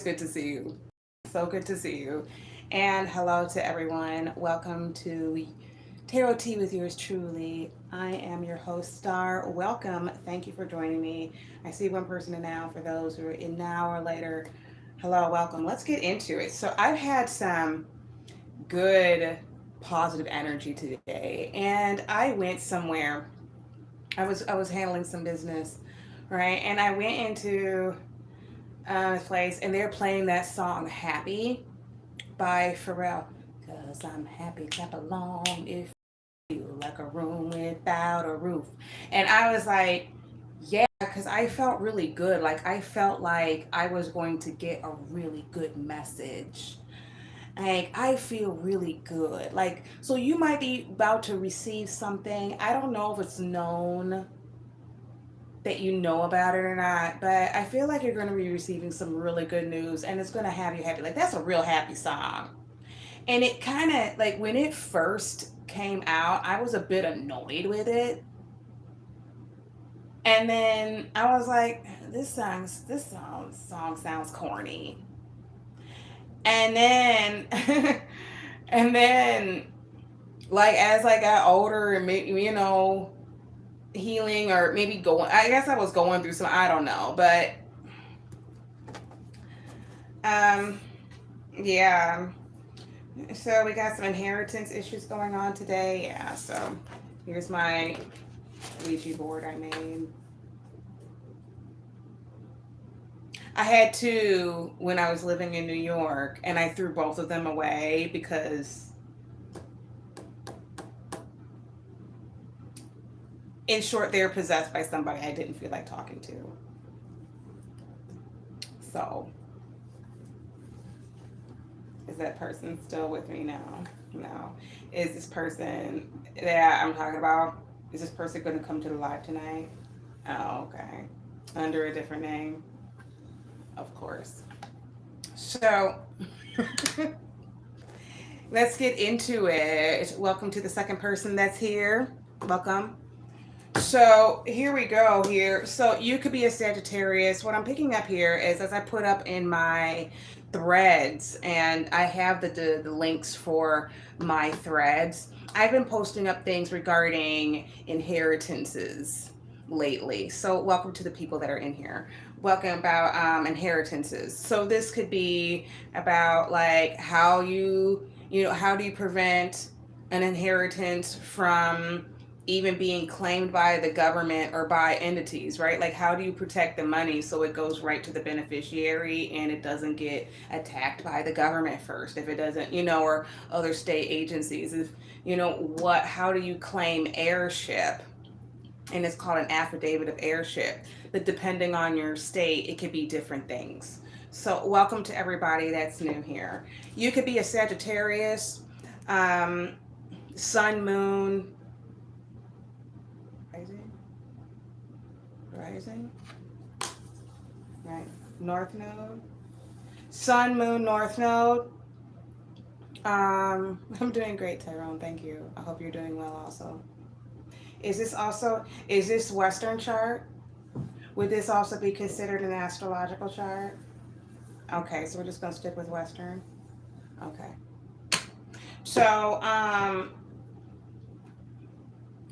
Good to see you. So good to see you. And hello to everyone. Welcome to Tarot Tea with yours truly. I am your host, Star. Welcome. Thank you for joining me. I see one person in now. For those who are in now or later, hello, welcome. Let's get into it. So, I've had some good positive energy today, and I went somewhere. I was handling some business, right? And I went into this place, and they're playing that song "Happy" by Pharrell. Cause I'm happy, clap along if you feel like a room without a roof. And I was like, yeah, because I felt really good. Like I felt like I was going to get a really good message. Like I feel really good. Like so you might be about to receive something. I don't know if it's known that you know about it or not, but I feel like you're going to be receiving some really good news and it's going to have you happy. Like that's a real happy song. And it kind of like when it first came out, I was a bit annoyed with it. And then I was like, this song sounds corny. And then and then like as I got older and maybe healing or maybe going, I guess I was going through some, I don't know, but um yeah. So we got some inheritance issues going on today. Yeah, so here's my Ouija board I made. I had two when I was living in New York, and I threw both of them away because, in short, they're possessed by somebody I didn't feel like talking to. So, is that person still with me now? No. Is this person that I'm talking about? Is this person going to come to the live tonight? Oh, okay. Under a different name, of course. So, let's get into it. Welcome to the second person that's here. Welcome. So here we go here. So you could be a Sagittarius. What I'm picking up here is as I put up in my threads, and I have the links for my threads. I've been posting up things regarding inheritances lately. So welcome to the people that are in here. Welcome about inheritances. So this could be about like how how do you prevent an inheritance from even being claimed by the government or by entities, right? Like, how do you protect the money so it goes right to the beneficiary and it doesn't get attacked by the government first? If it doesn't, or other state agencies, if, how do you claim heirship? And it's called an affidavit of heirship. But depending on your state, it could be different things. So, welcome to everybody that's new here. You could be a Sagittarius, um, Sun, Moon, rising, rising, right? North Node, Sun, Moon, North Node. I'm doing great, Tyrone. Thank you. I hope you're doing well also. Is this Western chart? Would this also be considered an astrological chart? Okay, so we're just gonna stick with Western. Okay. So,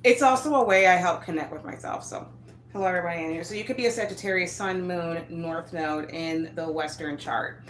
it's also a way I help connect with myself. So, hello everybody in here. So you could be a Sagittarius, Sun, Moon, North Node in the Western chart.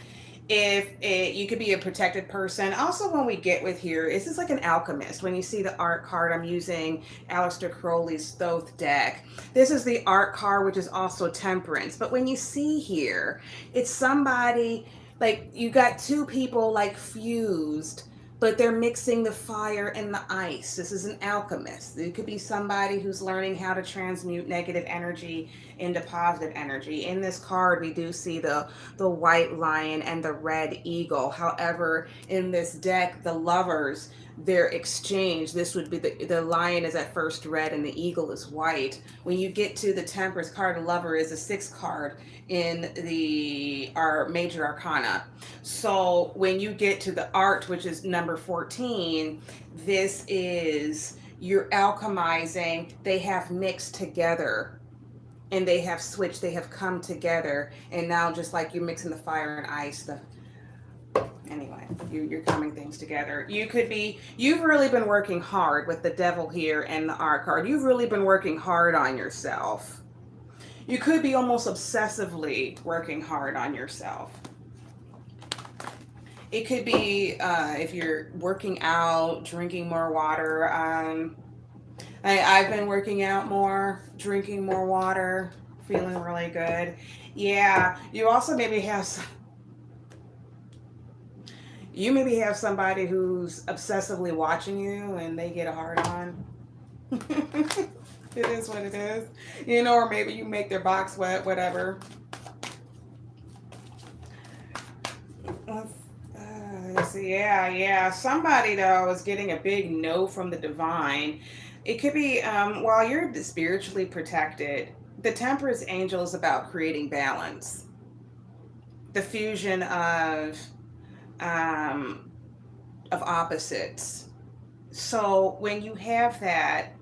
You could be a protected person. Also, when we get with here, this is like an alchemist. When you see the art card, I'm using Aleister Crowley's Thoth deck. This is the art card, which is also temperance. But when you see here, it's somebody like you got two people like fused, but they're mixing the fire and the ice. This is an alchemist. It could be somebody who's learning how to transmute negative energy into positive energy. In this card, we do see the white lion and the red eagle. However, in this deck, the lovers, their exchange, this would be the lion is at first red and the eagle is white. When you get to the Temperance card, the lover is a sixth card in our major arcana. So when you get to the art, which is number 14, this is you're alchemizing. They have mixed together and they have switched, they have come together, and now just like you're mixing the fire and ice, the anyway, you're coming things together. You could be, you've really been working hard with the devil here and the art card. You've really been working hard on yourself. You could be almost obsessively working hard on yourself. It could be if you're working out, drinking more water. I've been working out more, drinking more water, feeling really good. Yeah, you also maybe have you maybe have somebody who's obsessively watching you and they get a hard on. It is what it is. You know, or maybe you make their box wet, whatever. Let's see. Yeah. Somebody, though, is getting a big no from the divine. It could be while you're spiritually protected, the Temperance Angel is about creating balance, the fusion um, of opposites. So when you have that,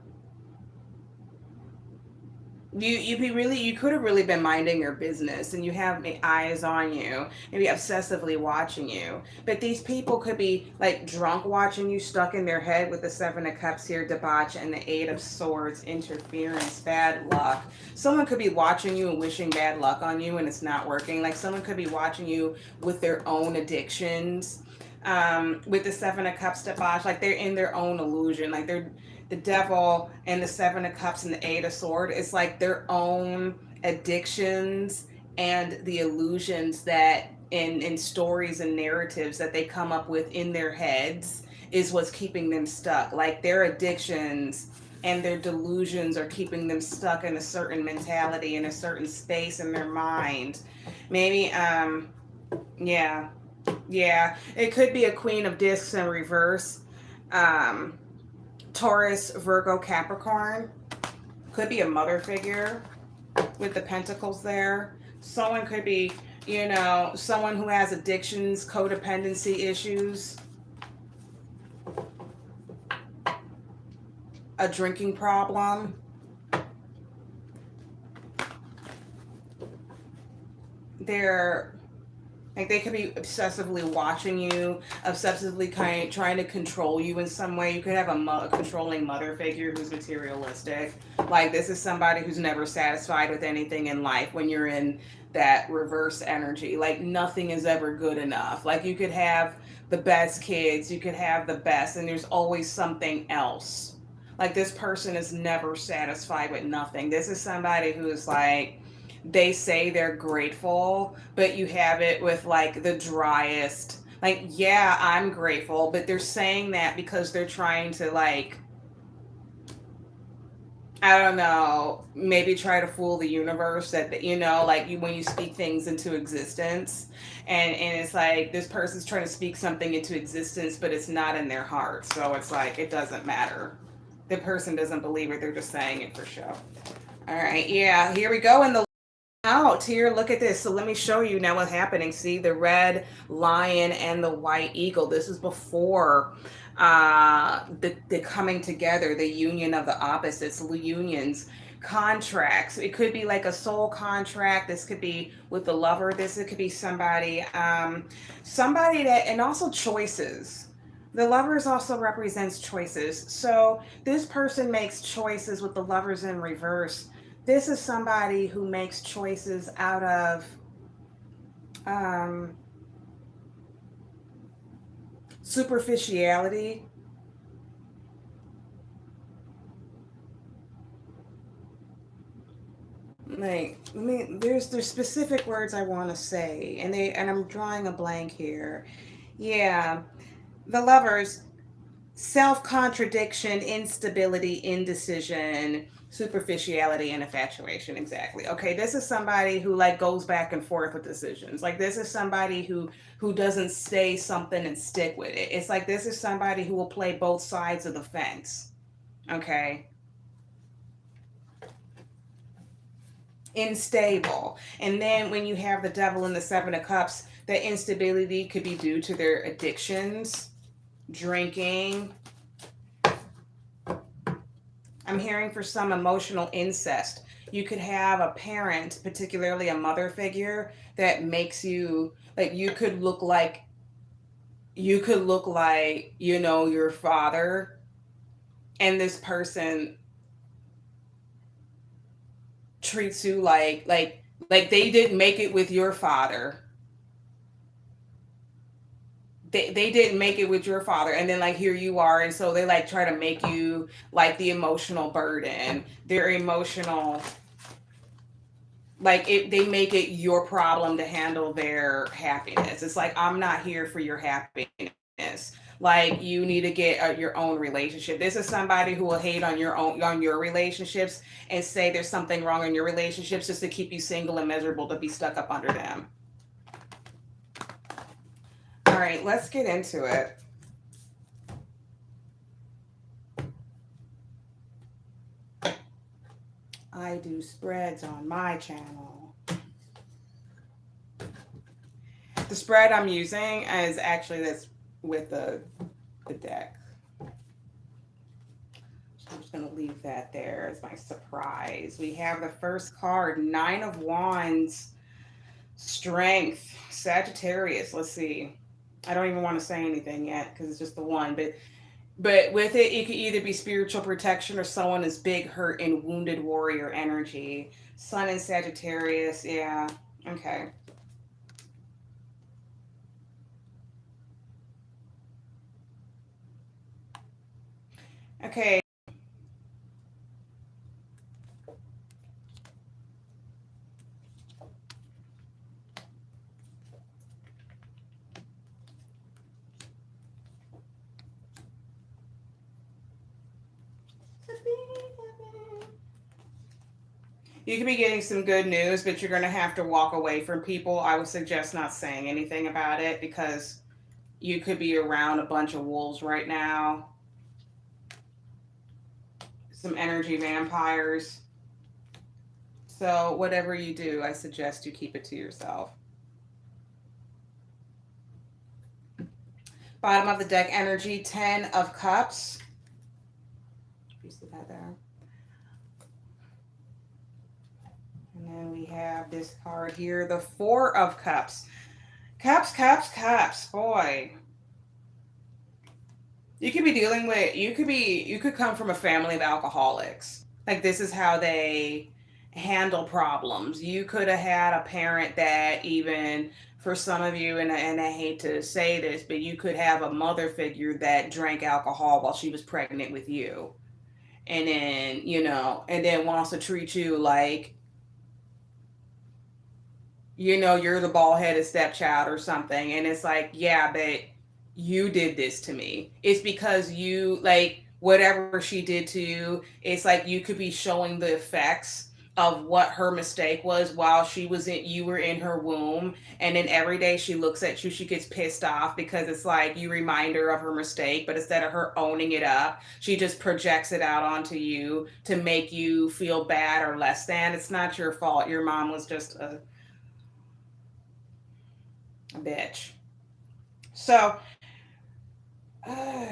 you could have really been minding your business, and you have eyes on you, maybe obsessively watching you. But these people could be like drunk watching you, stuck in their head with the Seven of Cups here, debauch, and the Eight of Swords, interference, bad luck. Someone could be watching you and wishing bad luck on you, and it's not working. Like someone could be watching you with their own addictions. With the Seven of Cups debauch, like they're in their own illusion, like they're the devil and the Seven of Cups and the Eight of Swords. It's like their own addictions and the illusions that in stories and narratives that they come up with in their heads is what's keeping them stuck. Like their addictions and their delusions are keeping them stuck in a certain mentality, in a certain space in their mind. Maybe yeah. Yeah, it could be a Queen of Discs in reverse. Um, Taurus, Virgo, Capricorn. Could be a mother figure with the pentacles there. Someone could be, you know, someone who has addictions, codependency issues, a drinking problem. They're like they could be obsessively watching you, obsessively kind of trying to control you in some way. You could have a controlling mother figure who's materialistic. Like this is somebody who's never satisfied with anything in life when you're in that reverse energy. Like nothing is ever good enough. Like you could have the best kids, you could have the best, and there's always something else. Like this person is never satisfied with nothing. This is somebody who's like, they say they're grateful, but you have it with like the driest, like, yeah, I'm grateful, but they're saying that because they're trying to like, I don't know, maybe try to fool the universe that, you know, like you, when you speak things into existence, and it's like this person's trying to speak something into existence, but it's not in their heart. So it's like, it doesn't matter. The person doesn't believe it. They're just saying it for show. All right. Yeah. Here we go in the out here. Look at this. So let me show you now what's happening. See the red lion and the white eagle. This is before the coming together, the union of the opposites, the unions, contracts. It could be like a soul contract. This could be with the lover. This it could be somebody, somebody that, and also choices. The lovers also represents choices. So this person makes choices with the lovers in reverse. This is somebody who makes choices out of um, superficiality. Like, I mean, there's specific words I want to say, and I'm drawing a blank here. Yeah, the lovers, self-contradiction, instability, indecision, superficiality, and infatuation. Exactly. Okay, this is somebody who like goes back and forth with decisions. Like this is somebody who doesn't say something and stick with it. It's like this is somebody who will play both sides of the fence. Okay. Unstable. And then when you have the devil and the Seven of Cups, the instability could be due to their addictions, drinking. I'm hearing for some emotional incest. You could have a parent, particularly a mother figure, that makes you like you could look like, you know, your father, and this person treats you like they didn't make it with your father. They didn't make it with your father, and then like here you are, and so they like try to make you like the emotional burden. They're emotional, like it, they make it your problem to handle their happiness. It's like, I'm not here for your happiness. Like, you need to get your own relationship. This is somebody who will hate on your relationships and say there's something wrong in your relationships just to keep you single and miserable, to be stuck up under them. All right, let's get into it. I do spreads on my channel. The spread I'm using is actually this with the deck. So I'm just going to leave that there as my surprise. We have the first card, Nine of Wands, Strength, Sagittarius. Let's see. I don't even want to say anything yet because it's just the one, but with it, it could either be spiritual protection or someone is big, hurt, and wounded warrior energy. Sun and Sagittarius, yeah. Okay. Okay. You could be getting some good news, but you're going to have to walk away from people. I would suggest not saying anything about it because you could be around a bunch of wolves right now. Some energy vampires. So, whatever you do, I suggest you keep it to yourself. Bottom of the deck energy, 10 of Cups. You see that there? And then we have this card here, the Four of Cups. Cups, cups, cups. Boy. You could be dealing with, you could come from a family of alcoholics. Like, this is how they handle problems. You could have had a parent that, even for some of you, and I hate to say this, but you could have a mother figure that drank alcohol while she was pregnant with you. And then, you know, and then wants to treat you like, you know, you're the bald headed stepchild or something. And it's like, yeah, but you did this to me. It's because you, like, whatever she did to you, it's like you could be showing the effects of what her mistake was while you were in her womb. And then every day she looks at you, she gets pissed off because it's like you remind her of her mistake, but instead of her owning it up, she just projects it out onto you to make you feel bad or less than. It's not your fault. Your mom was just a bitch. So, uh,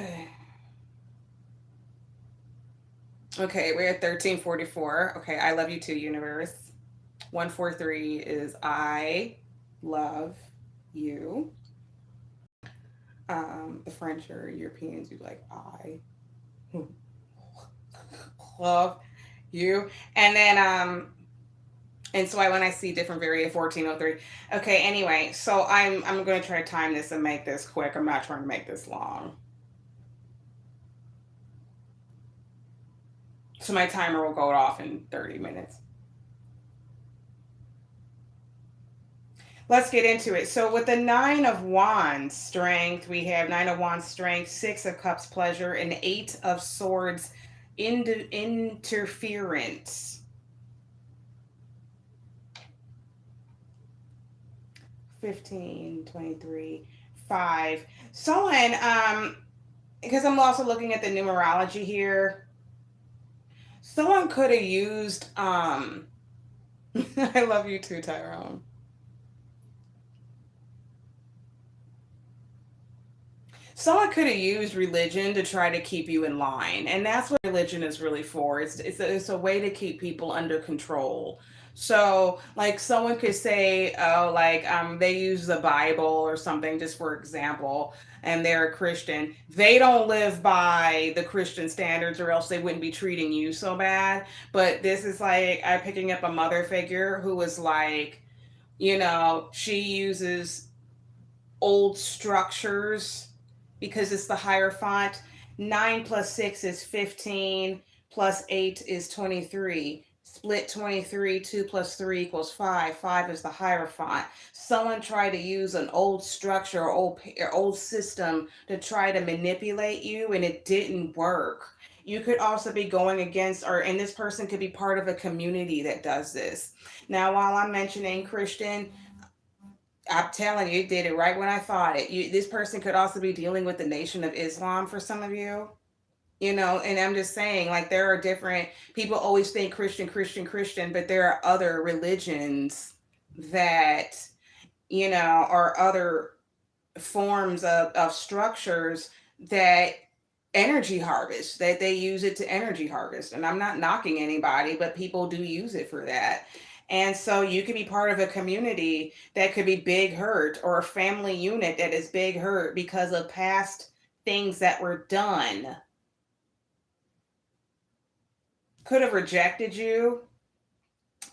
okay, we're at 1344. Okay, I love you too, universe. 143 is I love you. The French or Europeans, you like I love you. And then and so when I see different variant 1403. Okay, anyway, so I'm gonna try to time this and make this quick. I'm not trying to make this long. So my timer will go off in 30 minutes. Let's get into it. So with the Nine of Wands, Strength, we have Nine of Wands, Strength, Six of Cups, Pleasure, and Eight of Swords, Interference. 15, 23, 5. Someone, because I'm also looking at the numerology here, someone could have used, I love you too, Tyrone. someone could have used religion to try to keep you in line, and that's what religion is really for. It's a way to keep people under control. So like someone could say, oh, like they use the Bible or something, just for example, and they're a Christian. They don't live by the Christian standards, or else they wouldn't be treating you so bad. But this is like I'm picking up a mother figure who was like, she uses old structures because it's the higher font. 9 plus 6 is 15, plus 8 is 23. Split 23, 2 plus 3 equals 5. 5 is the higher font. Someone tried to use an old structure or old system to try to manipulate you, and it didn't work. You could also be going against, and this person could be part of a community that does this. Now, while I'm mentioning Christian, I'm telling you, it did it right when I thought it. This person could also be dealing with the Nation of Islam for some of you, and I'm just saying, like, there are different people always think Christian, Christian, Christian, but there are other religions that, are other forms of structures that energy harvest, that they use it to energy harvest. And I'm not knocking anybody, but people do use it for that. And so you could be part of a community that could be big hurt, or a family unit that is big hurt because of past things that were done. Could have rejected you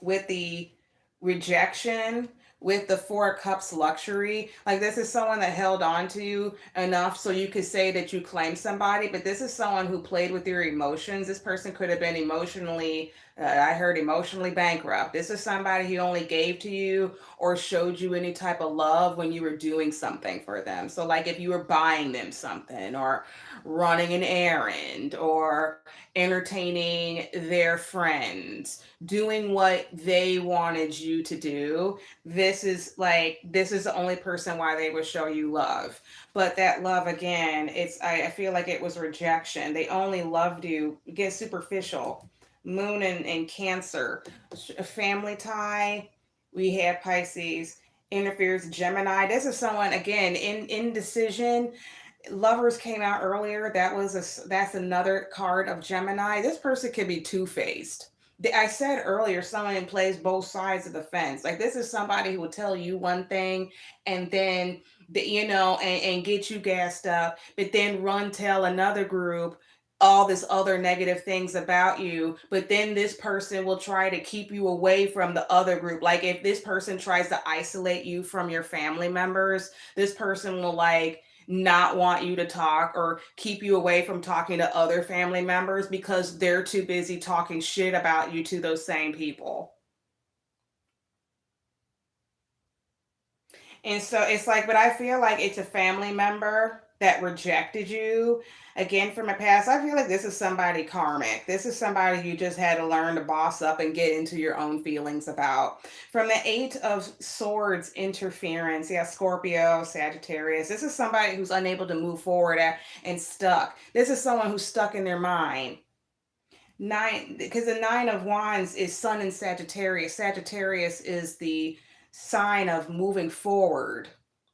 with the rejection, with the Four of Cups luxury. Like, this is someone that held on to you enough so you could say that you claim somebody, but this is someone who played with your emotions. This person could have been emotionally, I heard emotionally bankrupt. This is somebody who only gave to you or showed you any type of love when you were doing something for them. So like if you were buying them something, or running an errand, or entertaining their friends, doing what they wanted you to do. This is the only person why they would show you love. But that love, again, I feel like it was rejection. They only loved you, get superficial. Moon and Cancer. A family tie, we have Pisces. Interferes Gemini. This is someone, again, in indecision. Lovers came out earlier. That's another card of Gemini. This person could be two-faced. I said earlier, someone plays both sides of the fence. Like, this is somebody who will tell you one thing, and then and get you gassed up, but then run tell another group all this other negative things about you. But then this person will try to keep you away from the other group. Like, if this person tries to isolate you from your family members, this person will like not want you to talk, or keep you away from talking to other family members because they're too busy talking shit about you to those same people. And so it's like, but I feel like it's a family member that rejected you again from a past. I feel like this is somebody karmic. This is somebody you just had to learn to boss up and get into your own feelings about. From the Eight of Swords, interference. Yeah, Scorpio, Sagittarius. This is somebody who's unable to move forward and stuck. This is someone who's stuck in their mind. Nine, because the Nine of Wands is Sun in Sagittarius. Sagittarius is the sign of moving forward,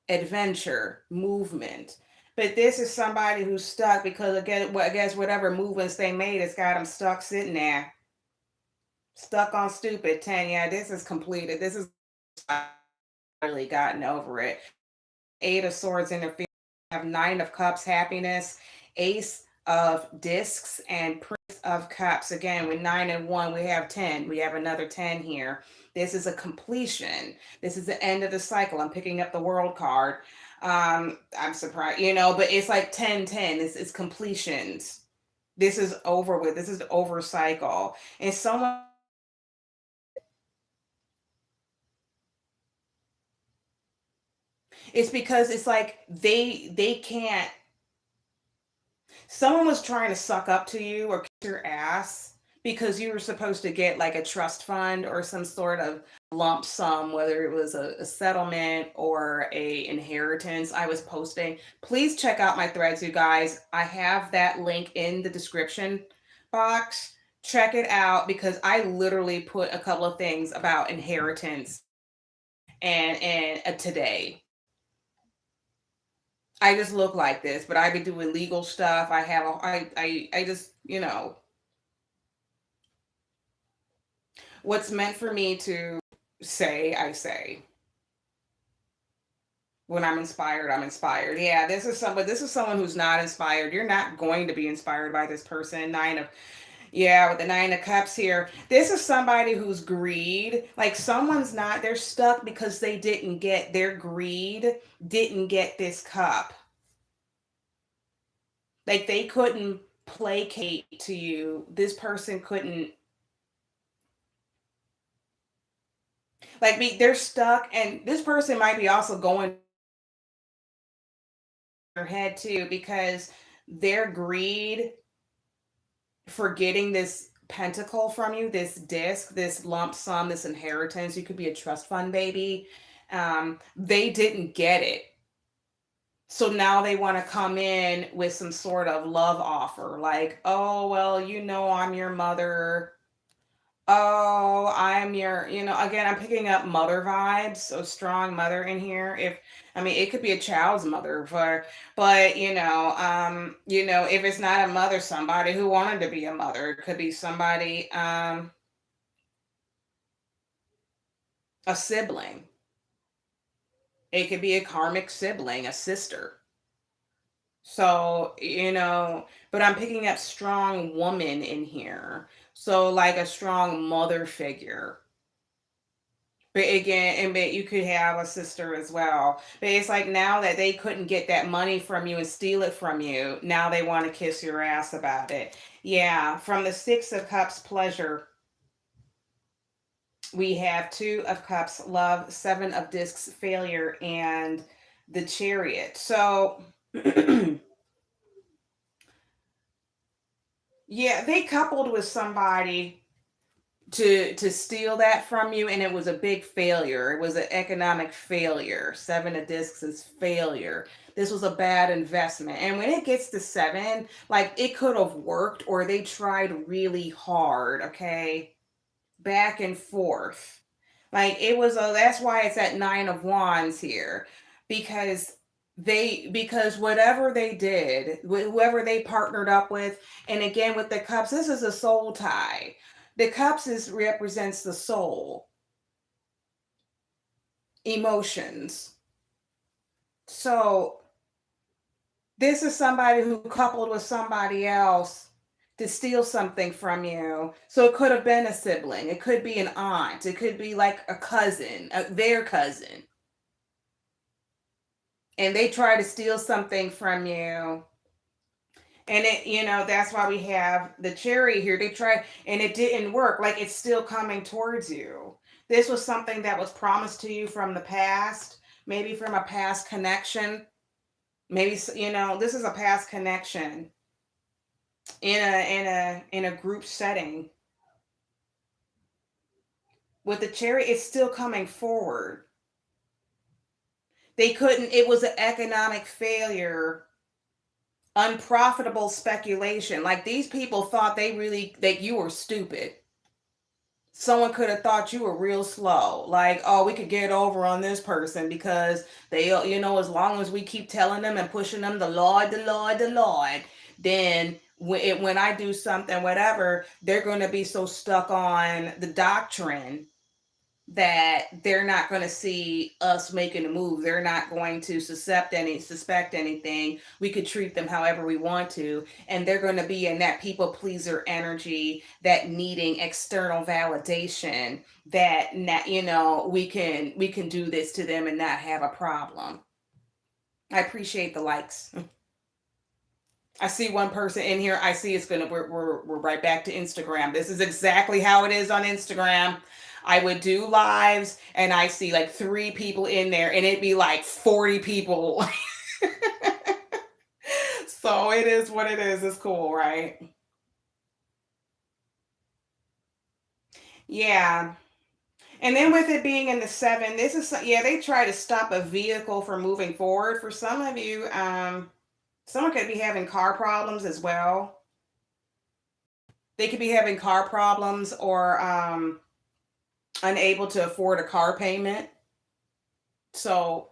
adventure, movement. But this is somebody who's stuck because, again, I guess whatever movements they made has got them stuck sitting there, stuck on stupid. 10, yeah, this is completed. This is really gotten over it. Eight of Swords interference. Have Nine of Cups, happiness, Ace of Discs, and Prince of Cups. Again, with 9 and 1, we have 10. We have another 10 here. This is a completion. This is the end of the cycle. I'm picking up the World card. I'm surprised, but it's like 10, 10. It's completions. This is over with. This is the over cycle. And someone, it's because it's like they can't, someone was trying to suck up to you or kiss your ass because you were supposed to get like a trust fund or some sort of lump sum, whether it was a settlement or a inheritance. I was posting, please check out my threads, you guys. I have that link in the description box. Check it out, because I literally put a couple of things about inheritance and today. I just look like this, but I be doing legal stuff. I have a, I just, what's meant for me to say, I say. When I'm inspired, I'm inspired. Yeah, this is someone who's not inspired. You're not going to be inspired by this person. Yeah, with the nine of cups here. This is somebody who's greed. Like someone's not, they're stuck because they didn't get their greed, didn't get this cup. Like they couldn't placate to you. This person couldn't, like me, they're stuck. And this person might be also going their head too because their greed for getting this pentacle from you, this disc, this lump sum, this inheritance. You could be a trust fund baby. They didn't get it. So now they want to come in with some sort of love offer like, oh, well, I'm your mother. Oh, I'm your, again, I'm picking up mother vibes, so strong mother in here. I mean, it could be a child's mother but if it's not a mother, somebody who wanted to be a mother, it could be somebody, a sibling. It could be a karmic sibling, a sister. So, but I'm picking up strong woman in here. So like a strong mother figure. But again, but you could have a sister as well. But it's like now that they couldn't get that money from you and steal it from you, now they want to kiss your ass about it. Yeah, from the Six of Cups, pleasure, we have Two of Cups, love, Seven of Discs, failure, and the Chariot. So, yeah, they coupled with somebody to steal that from you, and it was a big failure. It was an economic failure. Seven of discs is failure. This was a bad investment. And when it gets to seven, like it could have worked, or they tried really hard, okay, back and forth. Like it was a, that's why it's at Nine of Wands here, because because whatever they did, whoever they partnered up with, and again with the cups, this is a soul tie. The cups is represents the soul, emotions. So this is somebody who coupled with somebody else to steal something from you. So it could have been a sibling, it could be an aunt, it could be like a cousin, their cousin, and they try to steal something from you. And that's why we have the cherry here. They try and it didn't work. Like it's still coming towards you. This was something that was promised to you from the past, maybe from a past connection. Maybe this is a past connection in a group setting. With the cherry, it's still coming forward. They couldn't, it was an economic failure, unprofitable speculation. Like these people thought that you were stupid. Someone could have thought you were real slow. Like, oh, we could get over on this person because they, as long as we keep telling them and pushing them, the Lord, the Lord, the Lord, then when I do something, whatever, they're going to be so stuck on the doctrine that they're not going to see us making a move. They're not going to suspect anything. We could treat them however we want to, and they're going to be in that people pleaser energy, that needing external validation, that we can do this to them and not have a problem. I appreciate the likes. I see one person in here. I see it's gonna. We're right back to Instagram. This is exactly how it is on Instagram. I would do lives, and I see like 3 people in there, and it'd be like 40 people. So it is what it is. It's cool, right? Yeah. And then with it being in the seven, this is yeah. They try to stop a vehicle from moving forward. For some of you, someone could be having car problems as well. They could be having car problems or unable to afford a car payment. So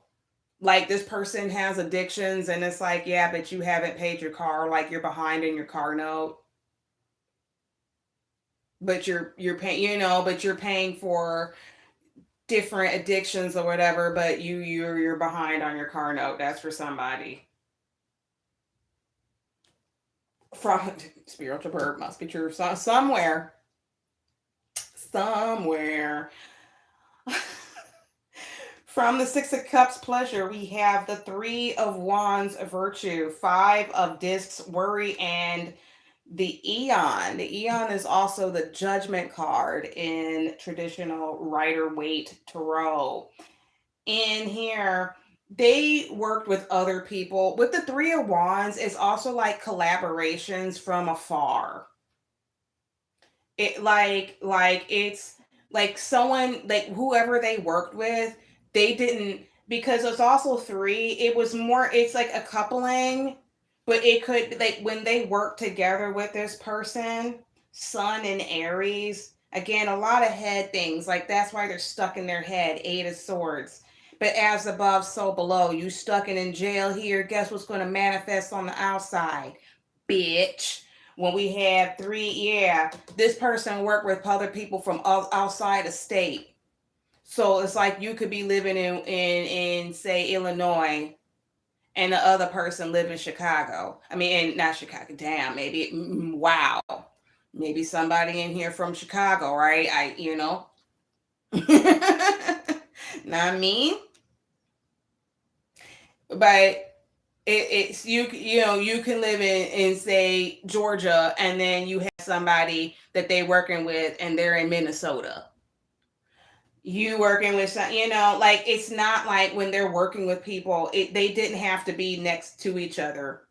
Like this person has addictions and it's like, yeah, but you haven't paid your car, like you're behind in your car note, but you're paying, but you're paying for different addictions or whatever, but you're behind on your car note. That's for somebody. From spiritual bird must be true. Somewhere. Somewhere. From the Six of Cups pleasure, we have the Three of Wands virtue, Five of Discs worry, and the Eon. The Eon is also the judgment card in traditional Rider Waite Tarot. In here, they worked with other people. With the Three of Wands, it's also like collaborations from afar. It's like someone, like whoever they worked with, they didn't, because it's also three, it was more, it's like a coupling, but it could, like when they work together with this person, Sun and Aries, again, a lot of head things, like that's why they're stuck in their head. Eight of Swords. But as above, so below. You stuck in jail here, guess what's going to manifest on the outside, bitch? When we have three, yeah, this person worked with other people from outside the state. So it's like you could be living in say Illinois, and the other person live in Chicago. I mean, and not Chicago. Damn, maybe wow, maybe somebody in here from Chicago, right? Not me, but it's you can live in say Georgia, and then you have somebody that they working with and they're in Minnesota. You working with some, like it's not like when they're working with people, they didn't have to be next to each other.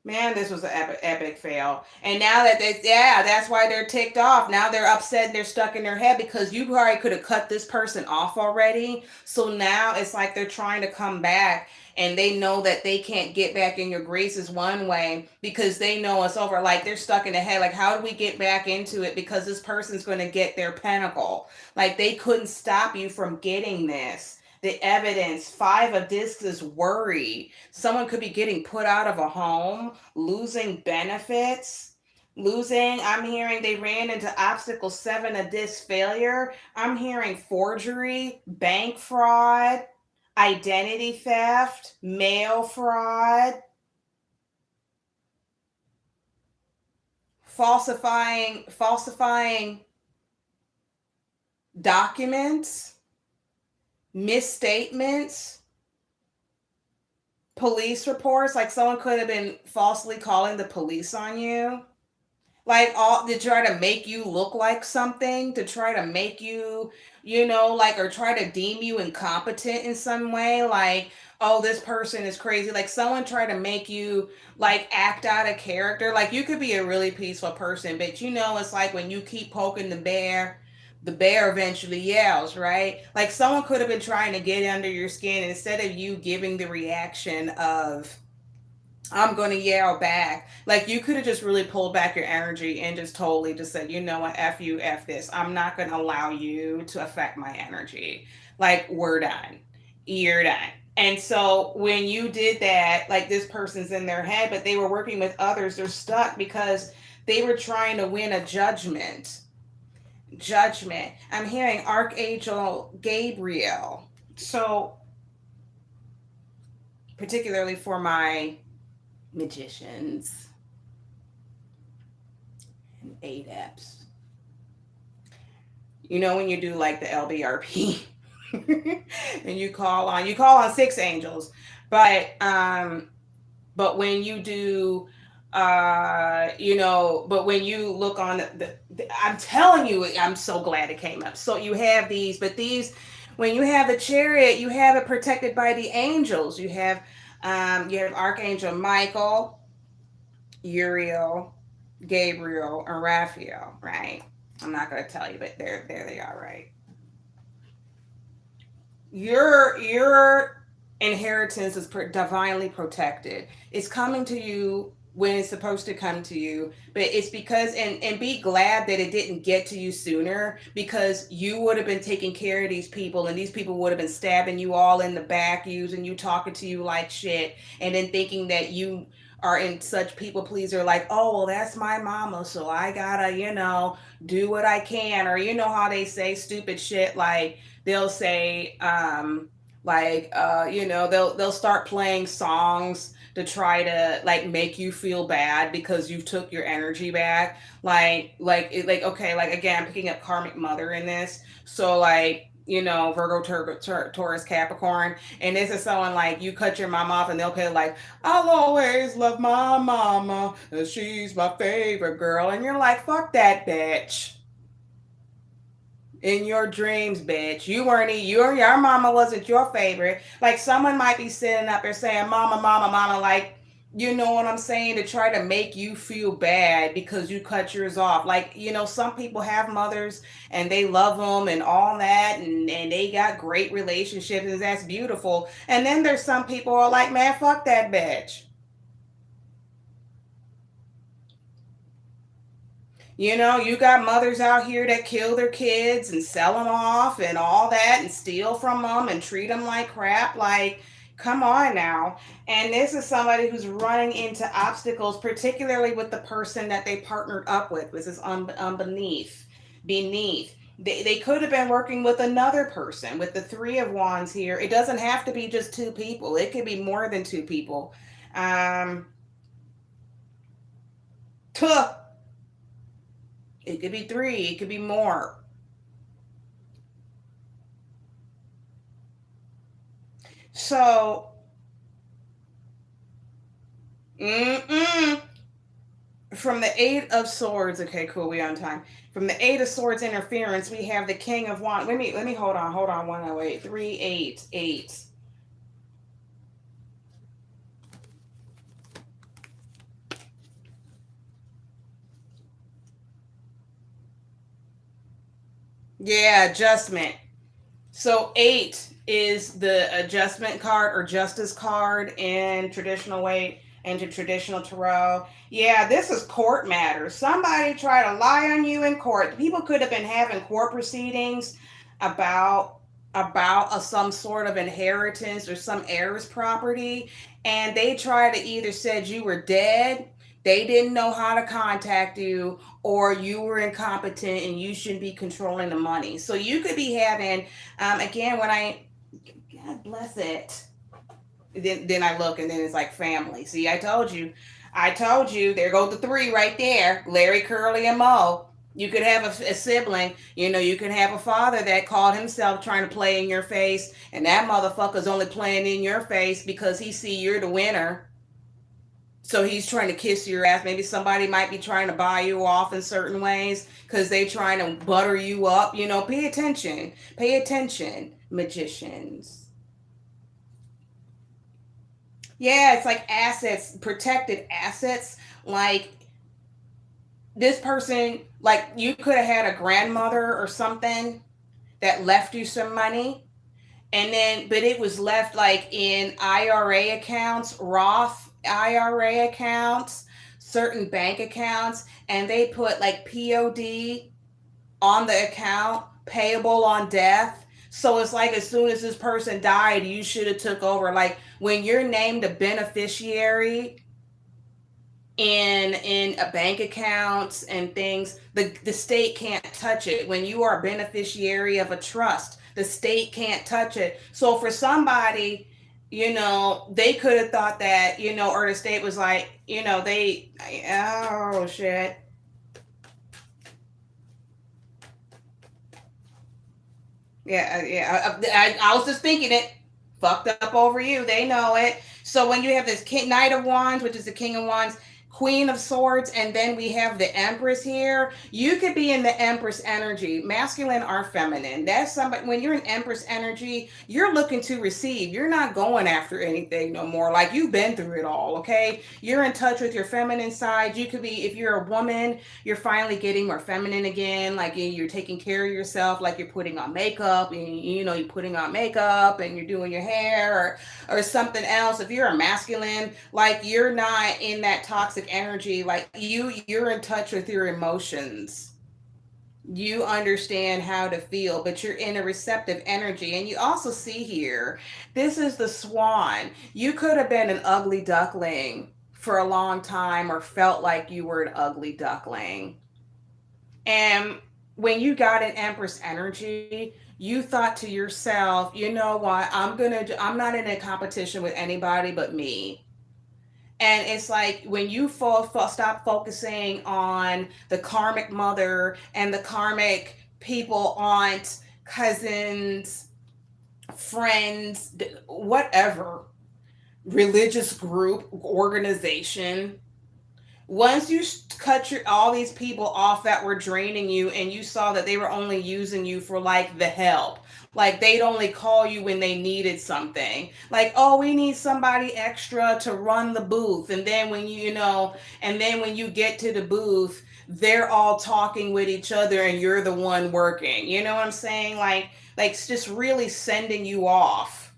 Man, this was an epic fail. And now that yeah, that's why they're ticked off. Now they're upset and they're stuck in their head because you probably could have cut this person off already. So now it's like they're trying to come back and they know that they can't get back in your graces one way because they know it's over. Like they're stuck in the head. Like, how do we get back into it? Because this person's going to get their pinnacle. Like they couldn't stop you from getting this. The evidence, Five of Discs is worry. Someone could be getting put out of a home, losing benefits, losing. I'm hearing they ran into obstacle, Seven of Discs failure. I'm hearing forgery, bank fraud, identity theft, mail fraud, falsifying documents, misstatements, police reports. Like someone could have been falsely calling the police on you, like all to try to make you look like something, to try to make you, like, or try to deem you incompetent in some way, like, oh, this person is crazy. Like someone try to make you like act out of character. Like you could be a really peaceful person, but it's like when you keep poking the bear eventually yells, right? Like someone could have been trying to get under your skin, and instead of you giving the reaction of I'm going to yell back. Like you could have just really pulled back your energy and just totally just said, you know what, F you, F this. I'm not going to allow you to affect my energy. Like we're done. You're done. And so when you did that, like this person's in their head, but they were working with others, they're stuck because they were trying to win a judgment. Judgment. I'm hearing Archangel Gabriel. So, particularly for my magicians and adepts. When you do like the LBRP and you call on six angels, but when you do but when you look on I'm telling you, I'm so glad it came up. So you have these, but these, when you have the chariot, you have it protected by the angels. You have Archangel Michael, Uriel, Gabriel, and Raphael, right? I'm not going to tell you, but there they are, right? Your inheritance is divinely protected. It's coming to you when it's supposed to come to you. But it's because, and be glad that it didn't get to you sooner, because you would have been taking care of these people, and these people would have been stabbing you all in the back, using you, talking to you like shit, and then thinking that you are in such people pleaser, like, oh well, that's my mama, so I gotta, do what I can. Or you know how they say stupid shit, like they'll say, they'll start playing songs to try to like make you feel bad because you took your energy back. Okay, like again, picking up karmic mother in this. So like, Virgo, Taurus, Capricorn, and this is someone like you cut your mom off, and they'll play like, "I'll always love my mama, she's my favorite girl," and you're like, "Fuck that bitch." In your dreams, bitch. You weren't your mama wasn't your favorite. Like someone might be sitting up there saying, "Mama, mama, mama," like, you know what I'm saying, to try to make you feel bad because you cut yours off. Like, some people have mothers and they love them and all that, and they got great relationships, and that's beautiful. And then there's some people who are like, man, fuck that bitch. You got mothers out here that kill their kids and sell them off and all that and steal from them and treat them like crap. Like, come on now. And this is somebody who's running into obstacles, particularly with the person that they partnered up with. This is beneath. They could have been working with another person. With the Three of Wands here, it doesn't have to be just two people. It could be more than two people. Um, tuh, it could be three. It could be more. So, mm-mm. From the Eight of Swords, okay, cool, we on time. From the Eight of Swords interference, we have the King of Wands. Let me hold on, 108, 3, 8, 8. Yeah, adjustment. So 8 is the adjustment card or justice card in traditional way, into traditional tarot. Yeah, this is court matters. Somebody tried to lie on you in court. People could have been having court proceedings about some sort of inheritance or some heir's property, and they tried to either said you were dead, they didn't know how to contact you, or you were incompetent and you shouldn't be controlling the money. So you could be having, again, when I, God bless it, then I look, and then it's like family. See, I told you, there go the three right there, Larry, Curly, and Moe. You could have a sibling, you could have a father that called himself trying to play in your face, and that motherfucker's only playing in your face because he see you're the winner. So he's trying to kiss your ass. Maybe somebody might be trying to buy you off in certain ways because they trying to butter you up. Pay attention. Pay attention, magicians. Yeah, it's like assets, protected assets. Like this person, like you could have had a grandmother or something that left you some money, and then but it was left like in IRA accounts, Roth IRA accounts, certain bank accounts, and they put like POD on the account, payable on death. So it's like as soon as this person died, you should have took over. Like when you're named a beneficiary in a bank accounts and things, the state can't touch it. When you are a beneficiary of a trust, the state can't touch it. So for somebody, they could have thought that, or the state was like, oh shit. Yeah. I was just thinking it. Fucked up over you. They know it. So when you have this Knight of Wands, which is the King of Wands, Queen of Swords, and then we have the Empress here. You could be in the Empress energy, masculine or feminine. That's somebody, when you're in Empress energy, you're looking to receive. You're not going after anything no more. Like you've been through it all, okay? You're in touch with your feminine side. You could be, if you're a woman, you're finally getting more feminine again. Like you're taking care of yourself, like you're putting on makeup, and you're putting on makeup and you're doing your hair or something else. If you're a masculine, like you're not in that toxic telepathic energy, like you're in touch with your emotions. You understand how to feel, but you're in a receptive energy. And you also see here, this is the swan. You could have been an ugly duckling for a long time or felt like you were an ugly duckling. And when you got an Empress energy, you thought to yourself, you know what, I'm not in a competition with anybody but me. And it's like when you stop focusing on the karmic mother and the karmic people, aunts, cousins, friends, whatever, religious group, organization, once you cut all these people off that were draining you, and you saw that they were only using you for like the help, like they'd only call you when they needed something, like, oh, we need somebody extra to run the booth, and then when and then when you get to the booth, they're all talking with each other and you're the one working, you know what I'm saying, like it's just really sending you off.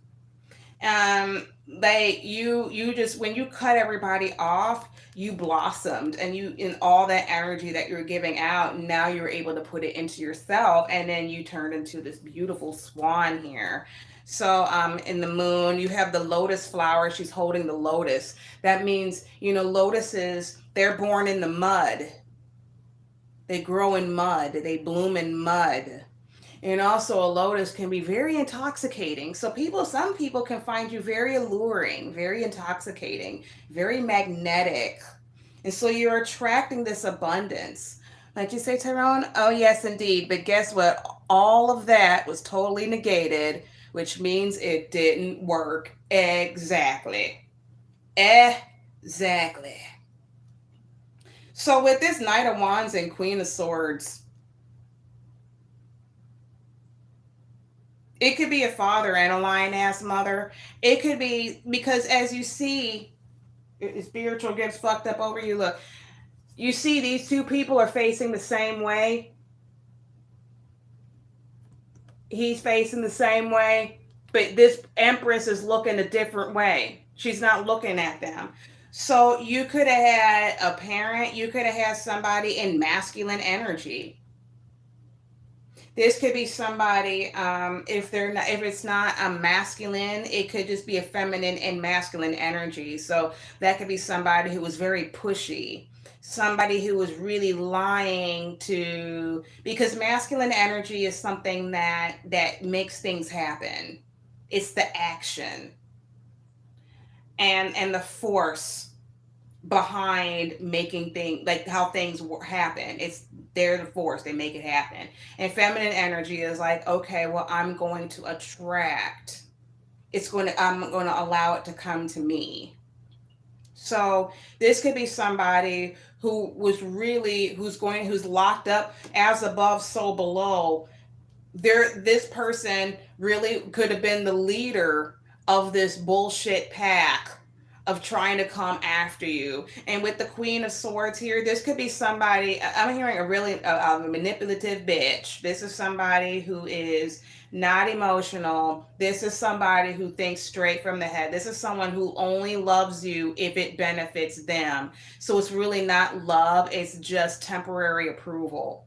Like you just, when you cut everybody off, you blossomed, and you, in all that energy that you're giving out, now you're able to put it into yourself, and then you turned into this beautiful swan here. So in the moon you have the lotus flower, she's holding the lotus. That means, lotuses, they're born in the mud, they grow in mud, they bloom in mud. And also, a lotus can be very intoxicating. So some people can find you very alluring, very intoxicating, very magnetic. And so you're attracting this abundance. Like you say, Tyrone? Oh, yes, indeed. But guess what? All of that was totally negated, which means it didn't work. Exactly. Exactly. So with this Knight of Wands and Queen of Swords, it could be a father and a lion ass mother. It could be because, as you see, spiritual gets fucked up over you. Look, you see these two people are facing the same way. He's facing the same way, but this Empress is looking a different way. She's not looking at them. So you could have had a parent, you could have had somebody in masculine energy. This could be somebody, if it's not a masculine, it could just be a feminine and masculine energy. So that could be somebody who was very pushy, somebody who was really lying to, because masculine energy is something that makes things happen. It's the action and the force behind making things, like how things happen. It's, they're the force, they make it happen. And feminine energy is like, okay, well, I'm going to attract, I'm going to allow it to come to me. So this could be somebody who was really, who's locked up, as above so below. This person really could have been the leader of this bullshit pack of trying to come after you. And with the Queen of Swords here, this could be somebody, I'm hearing a really manipulative bitch. This is somebody who is not emotional. This is somebody who thinks straight from the head. This is someone who only loves you if it benefits them. So it's really not love, it's just temporary approval.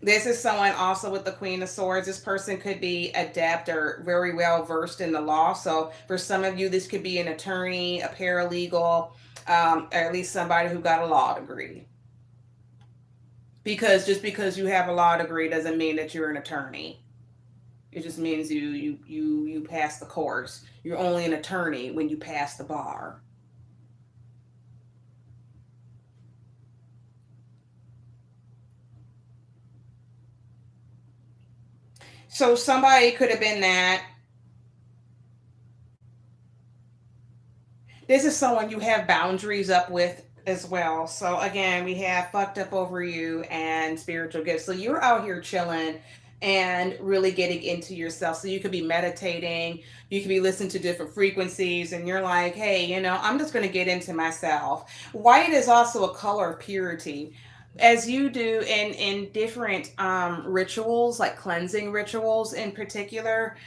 This is someone also with the Queen of Swords. This person could be adept or very well versed in the law. So for some of you, this could be an attorney, a paralegal, or at least somebody who got a law degree. Because just because you have a law degree doesn't mean that you're an attorney. It just means you pass the course. You're only an attorney when you pass the bar. So somebody could have been that. This is someone you have boundaries up with as well. So again, we have fucked up over you and spiritual gifts. So you're out here chilling and really getting into yourself. So you could be meditating, you could be listening to different frequencies, and you're like, hey, I'm just going to get into myself. White is also a color of purity, as you do in different rituals, like cleansing rituals in particular,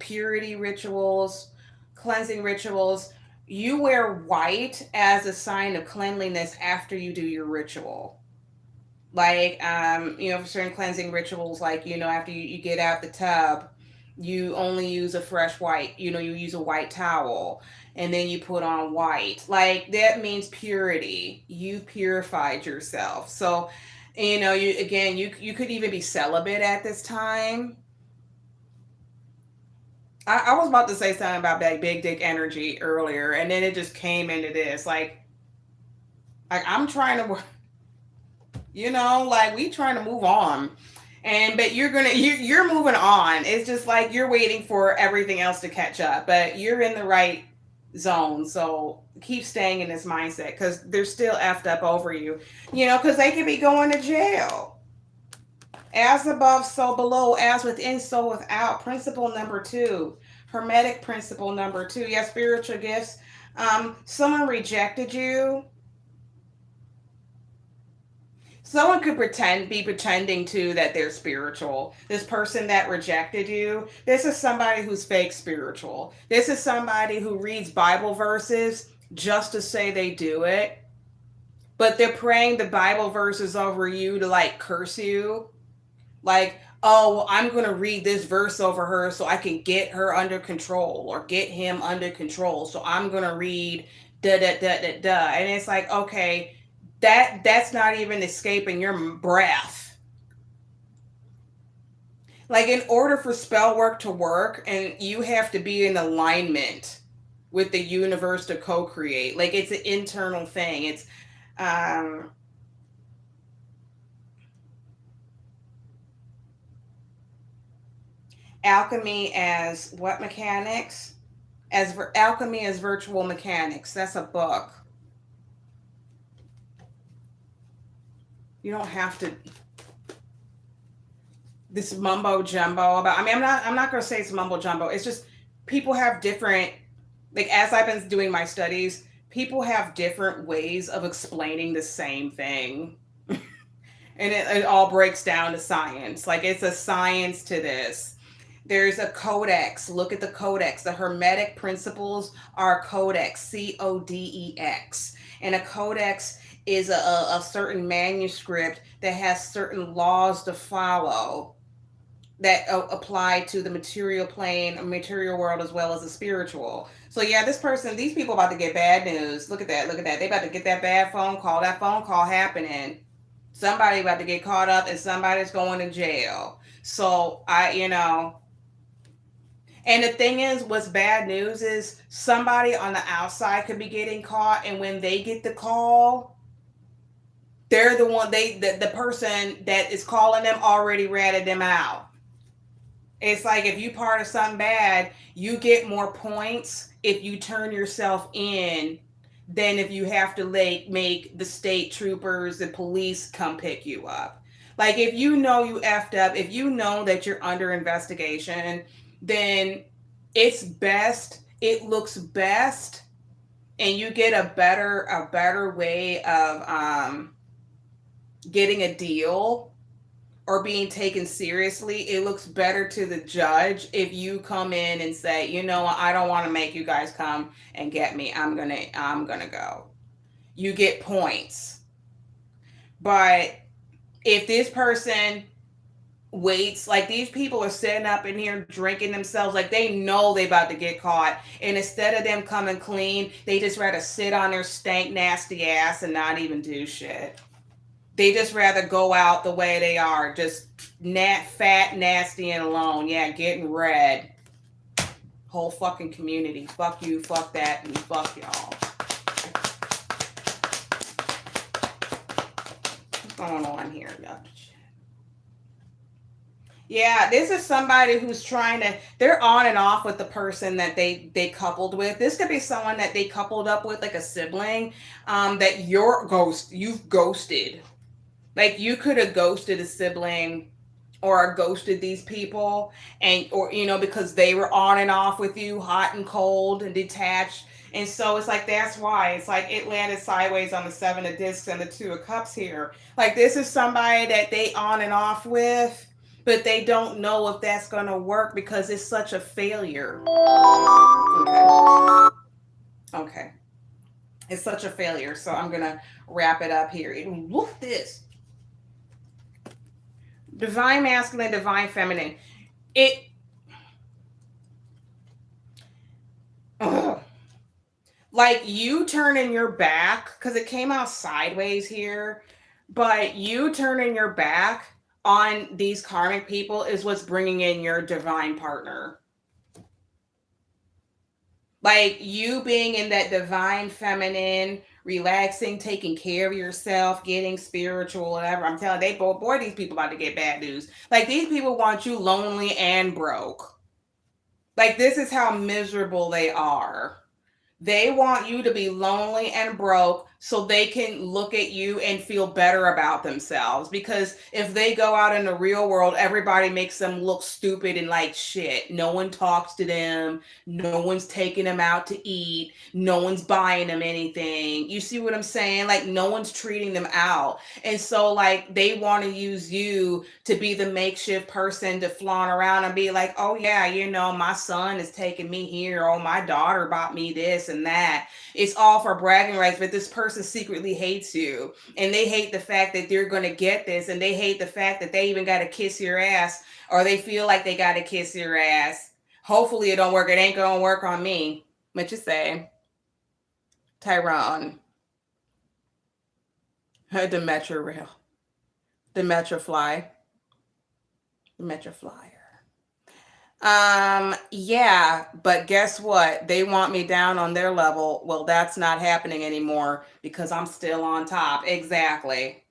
purity rituals, cleansing rituals. you wear white as a sign of cleanliness after you do your ritual. Like, for certain cleansing rituals, like, after you get out the tub, you only use a fresh white, you use a white towel, and then you put on white. Like, that means purity. You purified yourself. So, you could even be celibate at this time. I was about to say something about that big dick energy earlier, and then it just came into this. Like I'm trying to work, like we trying to move on. But you're moving on. It's just like you're waiting for everything else to catch up, but you're in the right zone. So keep staying in this mindset because they're still effed up over you, because they could be going to jail. As above, so below, as within, so without. Principle number 2, Hermetic principle number 2. Yes, spiritual gifts. Someone rejected you. Someone could be pretending to that they're spiritual. This person that rejected you, this is somebody who's fake spiritual. This is somebody who reads Bible verses just to say they do it, but they're praying the Bible verses over you to like curse you. Like, oh, well, I'm going to read this verse over her so I can get her under control or get him under control. So I'm going to read da da da da da. And it's like, okay, that's not even escaping your breath. Like, in order for spell work to work, and you have to be in alignment with the universe to co-create. Like, it's an internal thing. It's alchemy as what mechanics? Alchemy as virtual mechanics. That's a book. You don't have to this mumbo jumbo about. I mean, I'm not going to say it's mumbo jumbo. It's just people have different, like, as I've been doing my studies, people have different ways of explaining the same thing. And it all breaks down to science. Like, it's a science to this. There's a codex. Look at the codex. The Hermetic principles are a codex, Codex. And a codex is a certain manuscript that has certain laws to follow that apply to the material plane, material world, as well as the spiritual. So yeah, these people about to get bad news. Look at that. They about to get that bad phone call. That phone call happening. Somebody about to get caught up and somebody's going to jail. So and the thing is, what's bad news is somebody on the outside could be getting caught, and when they get the call, they're the one, the person that is calling them already ratted them out. It's like, if you part of something bad, you get more points if you turn yourself in than if you have to make the state troopers and police come pick you up. Like, if you know you effed up, if you know that you're under investigation, then it looks best, and you get a better way of getting a deal or being taken seriously. It looks better to the judge if you come in and say, I don't want to make you guys come and get me. I'm gonna go. You get points. But if this person waits, like, these people are sitting up in here drinking themselves, like, they know they about to get caught, and instead of them coming clean, they just rather sit on their stank nasty ass and not even do shit. They just rather go out the way they are, just fat, nasty, and alone. Yeah, getting red. Whole fucking community. Fuck you, fuck that, and fuck y'all. What's going on here? Yeah, this is somebody who's they're on and off with the person that they coupled with. This could be someone that they coupled up with, like a sibling, that you've ghosted. Like, you could have ghosted a sibling or ghosted these people, or because they were on and off with you, hot and cold and detached. And so it's like, that's why it's like it landed sideways on the 7 of discs and the 2 of cups here. Like, this is somebody that they on and off with, but they don't know if that's going to work because it's such a failure. Okay. Okay. It's such a failure. So I'm going to wrap it up here. Look this. Divine masculine, divine feminine. It, ugh. Like you turning your back, because it came out sideways here, but you turning your back on these karmic people is what's bringing in your divine partner. Like you being in that divine feminine, relaxing, taking care of yourself, getting spiritual, whatever. I'm telling you, they boy, these people about to get bad news. Like these people want you lonely and broke. Like this is how miserable they are. They want you to be lonely and broke so they can look at you and feel better about themselves. Because if they go out in the real world, everybody makes them look stupid and like shit. No one talks to them. No one's taking them out to eat. No one's buying them anything. You see what I'm saying? Like, no one's treating them out. And so, like, they want to use you to be the makeshift person to flaunt around and be like, oh, yeah, you know, my son is taking me here. Oh, my daughter bought me this and that. It's all for bragging rights, but this person secretly hates you. And they hate the fact that they're going to get this. And they hate the fact that they even got to kiss your ass, or they feel like they got to kiss your ass. Hopefully it don't work. It ain't going to work on me. What you say? Tyrone. The Metro Rail. The Metro Fly. The Metro Flyer. Yeah, but guess what? They want me down on their level. Well, that's not happening anymore because I'm still on top. Exactly.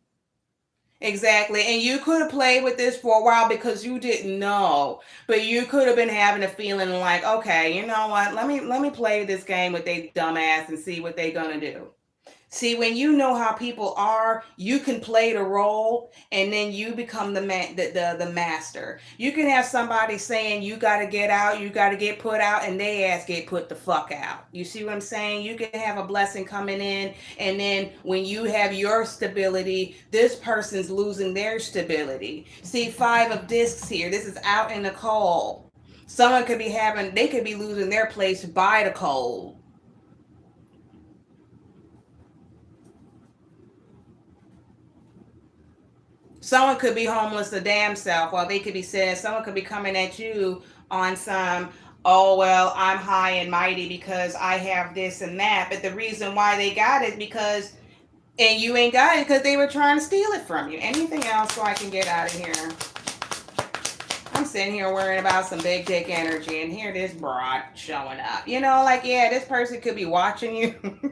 Exactly. And you could have played with this for a while because you didn't know. But you could have been having a feeling like, okay, you know what? Let me play this game with they dumbass and see what they gonna do. See, when you know how people are, you can play the role, and then you become the man, the master. You can have somebody saying you got to get out, you got to get put out, and they ass get put the fuck out. You see what I'm saying? You can have a blessing coming in, and then when you have your stability, this person's losing their stability. See, 5 of discs here. This is out in the cold. Someone could be having, they could be losing their place by the cold. Someone could be homeless a damn self while they could be saying, someone could be coming at you on some, oh well, I'm high and mighty because I have this and that. But the reason why they got it because, and you ain't got it because they were trying to steal it from you. Anything else so I can get out of here? I'm sitting here worrying about some big dick energy, and here this broad showing up. You know, like, yeah, this person could be watching you.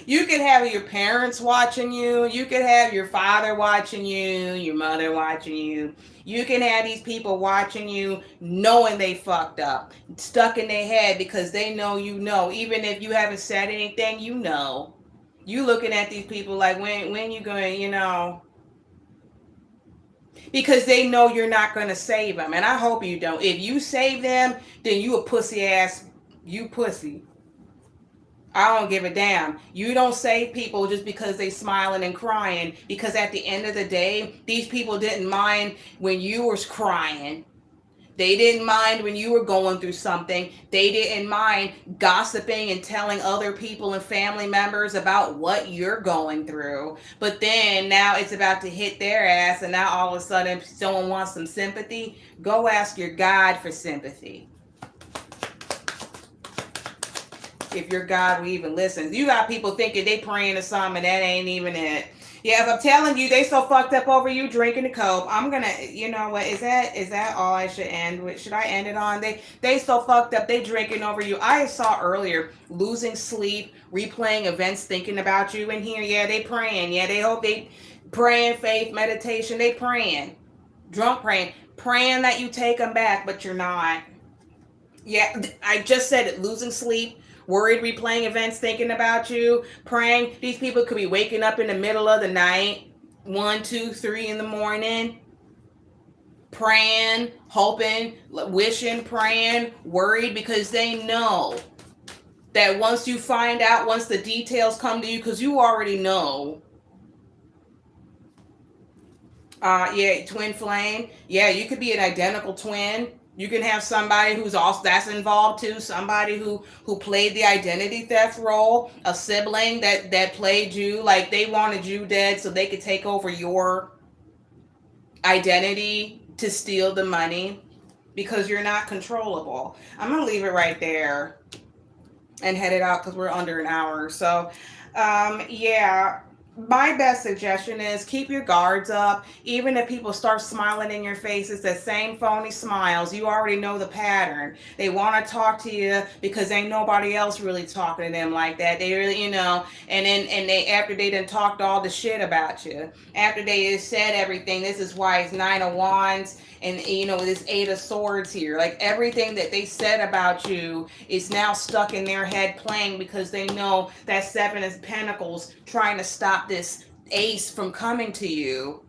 You could have your parents watching you. You could have your father watching you, your mother watching you. You can have these people watching you knowing they fucked up, stuck in their head because they know you know. Even if you haven't said anything, you know. You looking at these people like, when you going, you know, because they know you're not going to save them. And I hope you don't. If you save them, then you a pussy ass, you pussy. I don't give a damn. You don't save people just because they smiling and crying, because at the end of the day, these people didn't mind when you was crying. They didn't mind when you were going through something. They didn't mind gossiping and telling other people and family members about what you're going through. But then now it's about to hit their ass, and now all of a sudden someone wants some sympathy. Go ask your God for sympathy. If your God will even listen. You got people thinking they praying to something, and that ain't even it. Yeah, if I'm telling you they so fucked up over you drinking the coke, I'm gonna, you know what, is that all I should end with? Should I end it on? They so fucked up, they drinking over you. I saw earlier losing sleep, replaying events, thinking about you in here. Yeah, they praying. Yeah, they hope they praying, faith, meditation, they praying. Drunk praying that you take them back, but you're not. Yeah, I just said it, losing sleep, worried, replaying events, thinking about you, praying. These people could be waking up in the middle of the night, 1, 2, 3 in the morning, praying, hoping, wishing, praying, worried, because they know that once you find out, once the details come to you, because you already know. Yeah, twin flame. Yeah, you could be an identical twin. You can have somebody who's also that's involved too. Somebody who played the identity theft role, a sibling that played you like they wanted you dead so they could take over your identity to steal the money because you're not controllable. I'm gonna leave it right there and head it out because we're under an hour. So, yeah, my best suggestion is keep your guards up. Even if people start smiling in your face, it's the same phony smiles. You already know the pattern. They want to talk to you because ain't nobody else really talking to them like that. They really, and they after they done talked all the shit about you, after they said everything. This is why it's 9 of Wands and this 8 of Swords here. Like everything that they said about you is now stuck in their head playing because they know that 7 of Pentacles trying to stop this ace from coming to you.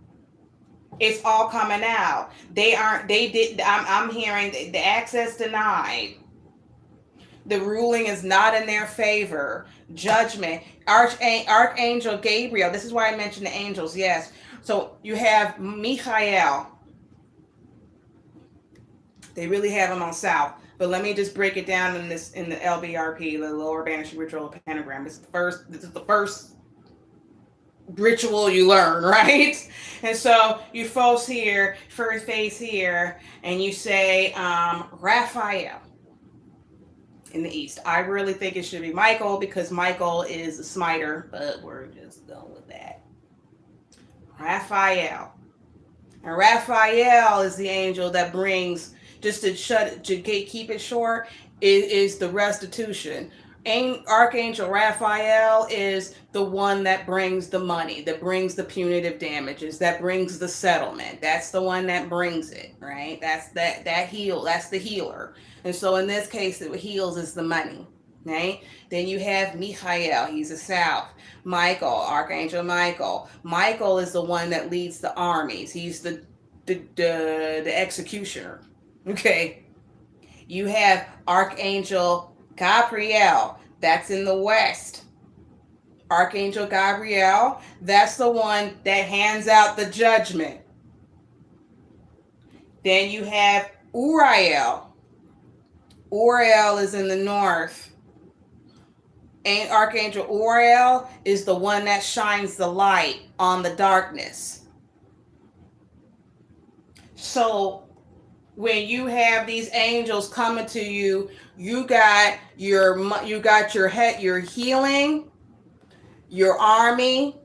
It's all coming out. I'm hearing the access denied. The ruling is not in their favor. Judgment. Archangel Gabriel. This is why I mentioned the angels. Yes. So you have Michael. They really have them on South. But let me just break it down in the LBRP, the Lower Banishing Ritual Pentagram. This is the first ritual you learn, right? And so you folks here, first face here, and you say Raphael in the East. I really think it should be Michael because Michael is a smiter, but we're just going with that. Raphael. And Raphael is the angel that brings, just to keep it short, is the restitution. Archangel Raphael is the one that brings the money, that brings the punitive damages, that brings the settlement. That's the one that brings it, right? That's that's the healer. And so in this case, what heals is the money, right? Then you have Michael, he's the South. Michael, Archangel Michael. Michael is the one that leads the armies. He's the executioner. Okay. You have Archangel Gabriel, that's in the West. Archangel Gabriel, that's the one that hands out the judgment. Then you have Uriel. Uriel is in the North. And Archangel Uriel is the one that shines the light on the darkness. So when you have these angels coming to you, you got your head, your healing, your army,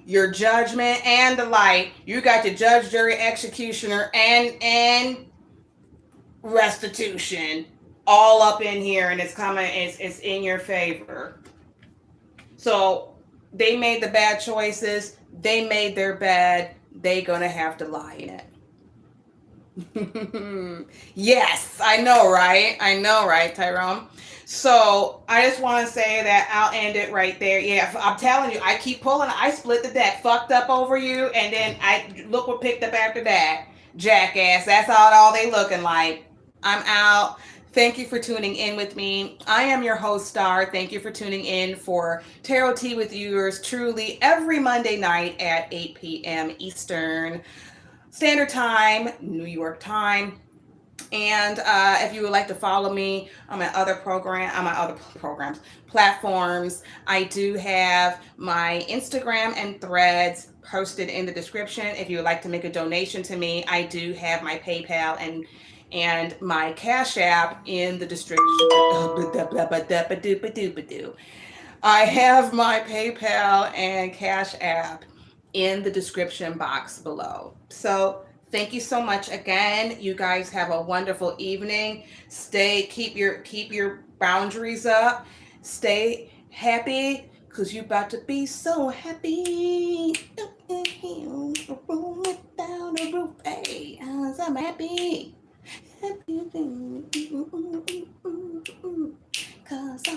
your judgment, and the light. You got your judge, jury, executioner, and restitution all up in here, and it's coming. It's in your favor. So they made the bad choices. They made their bed. They gonna have to lie in it. Yes, I know, right, Tyrone? So I just want to say that I'll end it right there. Yeah, I'm telling you, I keep pulling. I split the deck, fucked up over you, and then I look what picked up after that. Jackass. That's all they looking like. I'm out. Thank you for tuning in with me. I am your host, Star. Thank you for tuning in for Tarot Tea with yours truly every Monday night at 8 p.m. Eastern Standard Time, New York time. And if you would like to follow me on my other programs, platforms, I do have my Instagram and Threads posted in the description. If you would like to make a donation to me, I do have my PayPal and my Cash App in the description. I have my PayPal and Cash App in the description box below. So thank you so much again. You guys have a wonderful evening. Keep your boundaries up. Stay happy because you're about to be so happy. A room without a roof. Hey, I'm happy. Happy.